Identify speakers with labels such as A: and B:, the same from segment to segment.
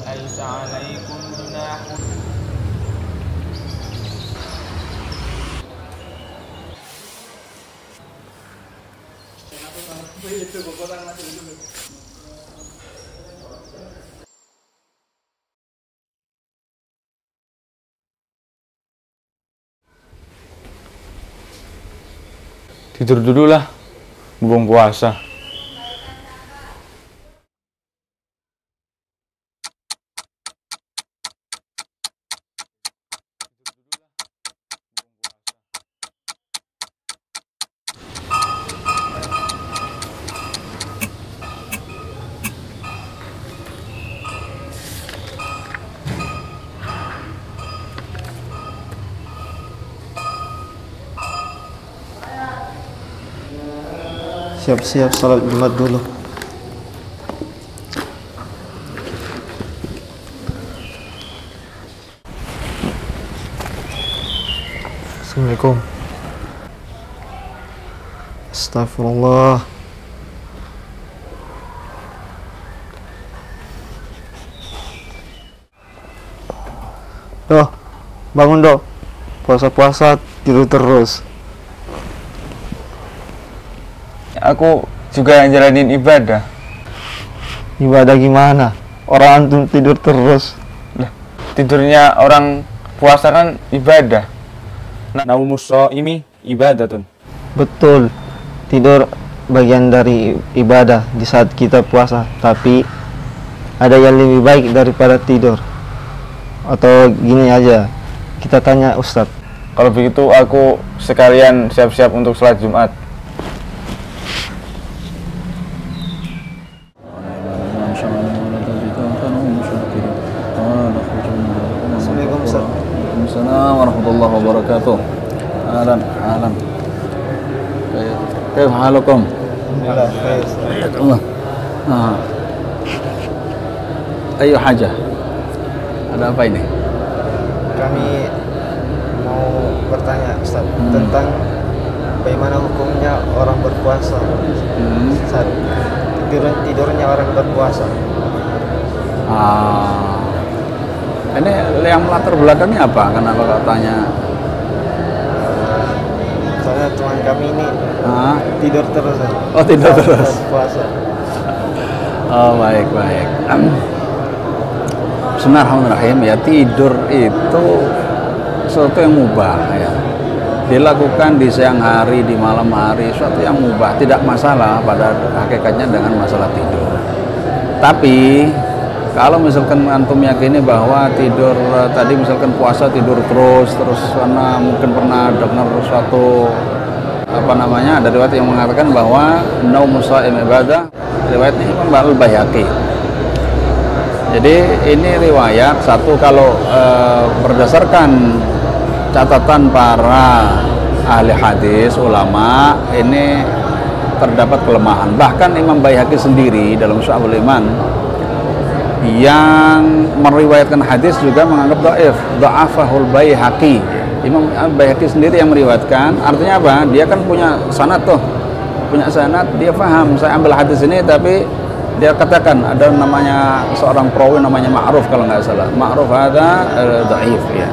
A: Laisa 'alaikum junahun.
B: Tidur dulu lah, belum puasa.
C: Siap-siap salat Jumat dulu. Assalamualaikum. Astagfirullah. Doh, bangun doh. Puasa-puasa tidur terus.
B: Aku juga jalanin ibadah.
C: Ibadah gimana? Orang antum tidur terus.
B: Lah, tidurnya orang puasa kan ibadah. Naumus shaimi ibadatun.
C: Betul. Tidur bagian dari ibadah di saat kita puasa, tapi ada yang lebih baik daripada tidur. Atau gini aja, kita tanya Ustadz.
B: Kalau begitu aku sekalian siap-siap untuk sholat Jumat.
C: Assalamualaikum Ustadz.
D: Waalaikumsalam warahmatullahi wabarakatuh. Ahlan, ahlan. Kayfa halukum?
C: Alhamdulillah, baik.
D: Allah. Ayo haja. Ada apa ini?
C: Kami mau bertanya Ustadz tentang bagaimana hukumnya orang berpuasa saat tidurnya orang berpuasa.
D: Ini yang melatar belakangnya apa? Kenapa kau tanya?
C: Soalnya teman kami ini tidur terus.
D: Oh, tidur
C: saat
D: terus.
C: Puasa.
D: Oh, baik, baik. Bismillahirrahmanirrahim. Ya, tidur itu sesuatu yang mubah ya. Dilakukan di siang hari, di malam hari, sesuatu yang mubah, tidak masalah pada hakikatnya dengan masalah tidur. Tapi kalau misalkan antum yakini bahwa tidur tadi misalkan puasa tidur terus karena mungkin pernah dengar suatu ada riwayat yang mengatakan bahwa naumus shaim ibadah, riwayatnya Imam Al-Baihaqi. Jadi ini riwayat satu kalau berdasarkan catatan para ahli hadis ulama ini terdapat kelemahan. Bahkan Imam Baihaqi sendiri dalam Syu'abul Iman yang meriwayatkan hadis juga menganggap dhaif, dha'afahul Baihaqi. Imam Baihaqi sendiri yang meriwayatkan, artinya apa? Dia kan punya sanad tuh. Punya sanad, dia paham saya ambil hadis ini tapi dia katakan ada namanya seorang perawi namanya Ma'ruf kalau nggak salah. Ma'ruf ada dhaif ya.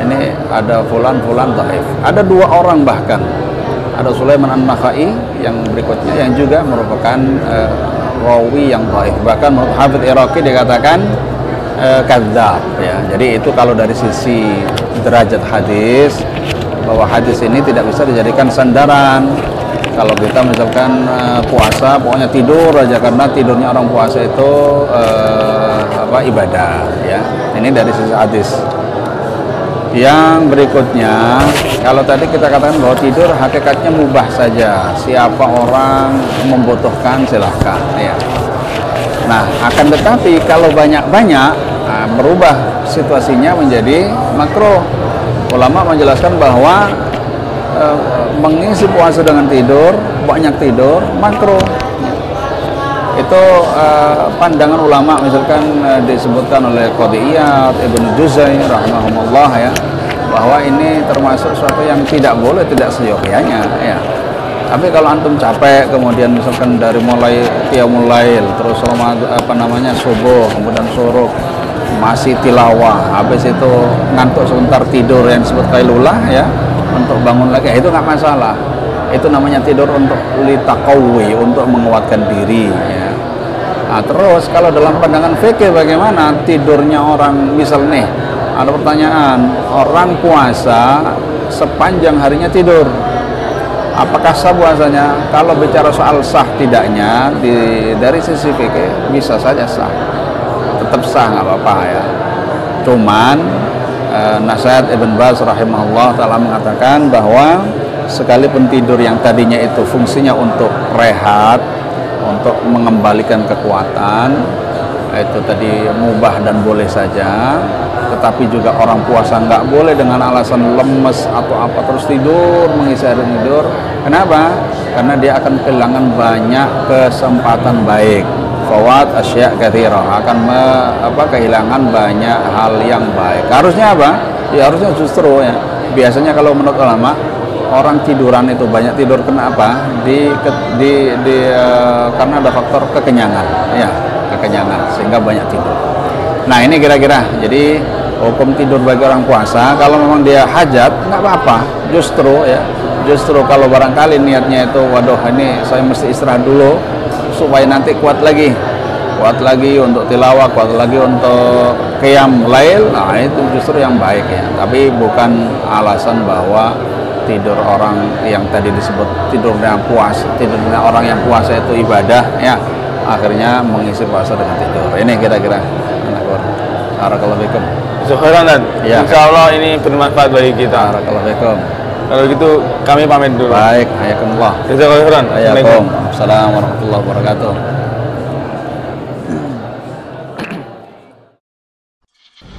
D: Ini ada fulan dhaif. Ada dua orang bahkan. Ada Sulaiman An-Nakhai yang berikutnya yang juga merupakan rawi yang dhaif. Bahkan menurut Hafidz Iraqi dikatakan kadzdzab ya. Jadi itu kalau dari sisi derajat hadis, bahwa hadis ini tidak bisa dijadikan sandaran. Kalau kita misalkan puasa pokoknya tidur aja, karena tidurnya orang puasa itu ibadah ya. Ini dari sisi hadis. Yang berikutnya, kalau tadi kita katakan bahwa tidur hakikatnya mubah saja, siapa orang membutuhkan silahkan ya. Nah, akan tetapi kalau banyak-banyak merubah situasinya menjadi makruh. Ulama menjelaskan bahwa mengisi puasa dengan tidur, banyak tidur, makruh. Itu pandangan ulama, misalkan disebutkan oleh Qadhi Iyad, Ibnu Juzai rahimahumullah ya, bahwa ini termasuk sesuatu yang tidak boleh, tidak seyogyanya ya. Tapi kalau antum capek, kemudian misalkan dari mulai qiyamul lail, terus subuh, kemudian syuruk, masih tilawah, habis itu ngantuk sebentar tidur yang disebut qailulah ya, untuk bangun lagi, itu nggak masalah. Itu namanya tidur untuk litaqawi, untuk menguatkan diri ya. Nah, terus kalau dalam pandangan fikih bagaimana tidurnya orang, misal nih ada pertanyaan, orang puasa sepanjang harinya tidur, apakah sah puasanya? Kalau bicara soal sah tidaknya dari sisi fikih bisa saja sah, tetap sah, nggak apa-apa ya. Cuman nasihat Ibn Baz rahimahullah ta'ala mengatakan bahwa sekalipun tidur yang tadinya itu fungsinya untuk rehat, untuk mengembalikan kekuatan, itu tadi mubah dan boleh saja, tetapi juga orang puasa nggak boleh dengan alasan lemes atau apa terus tidur, mengisi hari tidur. Kenapa? Karena dia akan kehilangan banyak kesempatan baik. Fawat asya' katsirah, akan kehilangan banyak hal yang baik. Harusnya apa? Ya harusnya justru ya. Biasanya kalau menurut ulama, orang tiduran itu banyak tidur kenapa? Karena ada faktor kekenyangan, ya, kekenyangan sehingga banyak tidur. Nah, ini kira-kira jadi hukum tidur bagi orang puasa. Kalau memang dia hajat nggak apa-apa. Justru kalau barangkali niatnya itu, waduh ini saya mesti istirahat dulu supaya nanti kuat lagi untuk tilawah, kuat lagi untuk qiyam lail. Nah, itu justru yang baik ya. Tapi bukan alasan bahwa tidur orang yang tadi disebut tidurnya orang yang puasa itu ibadah ya, akhirnya mengisi puasa dengan tidur. Ini kira-kira barakallahu fikum.
B: Syukran.
D: Ya.
B: Insyaallah ini bermanfaat bagi kita.
D: Barakallahu fikum.
B: Kalau gitu kami pamit dulu.
D: Baik, hayakumullah.
B: Syukran.
D: Assalamualaikum warahmatullahi wabarakatuh.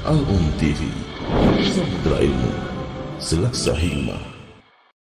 E: Al-Um TV, Samudra Ilmu, Selaksa Hikmah.